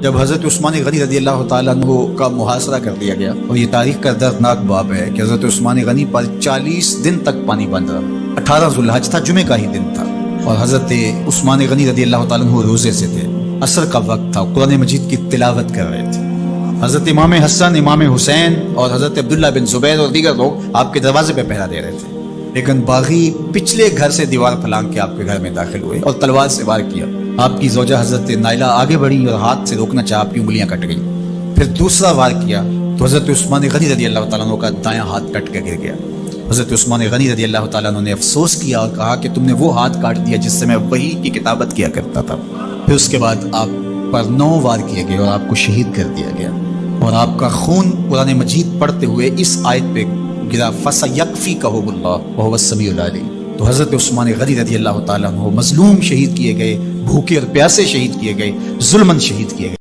جب حضرت عثمان غنی رضی اللہ تعالیٰ عنہ کا محاصرہ کر دیا گیا، اور یہ تاریخ کا دردناک باب ہے کہ حضرت عثمان غنی پر 40 دن تک پانی بند رہا۔ 18 ذو الحج تھا، جمعے کا ہی دن تھا، اور حضرت عثمان غنی رضی اللہ تعالیٰ عنہ روزے سے تھے۔ عصر کا وقت تھا، قرآن مجید کی تلاوت کر رہے تھے۔ حضرت امام حسن، امام حسین اور حضرت عبداللہ بن زبیر اور دیگر لوگ آپ کے دروازے پہ پہرا دے رہے تھے، لیکن باغی پچھلے گھر سے دیوار پھلانگ کے آپ کے گھر میں داخل ہوئے اور تلوار سے وار کیا۔ آپ کی زوجہ حضرت نائلہ آگے بڑھی اور ہاتھ سے روکنا چاہا، آپ کی انگلیاں کٹ گئیں۔ پھر دوسرا وار کیا تو حضرت عثمان غنی رضی اللہ تعالیٰ عنہ کا دایاں ہاتھ کٹ کے گر گیا۔ حضرت عثمان غنی رضی اللہ تعالیٰ عنہ نے افسوس کیا اور کہا کہ تم نے وہ ہاتھ کاٹ دیا جس سے میں وحی کی کتابت کیا کرتا تھا۔ پھر اس کے بعد آپ پر 9 وار کیے گئے اور آپ کو شہید کر دیا گیا، اور آپ کا خون قرآن مجید پڑھتے ہوئے اس آیت پہ گرا، فَسَيَكْفِيكَهُمُ اللَّهُ وَهُوَ السَّمِيعُ الْعَلِيمُ۔ تو حضرت عثمان غنی رضی اللہ تعالیٰ عنہ مظلوم شہید کیے گئے، بھوکے اور پیاسے شہید کیے گئے، ظلماً شہید کیے گئے۔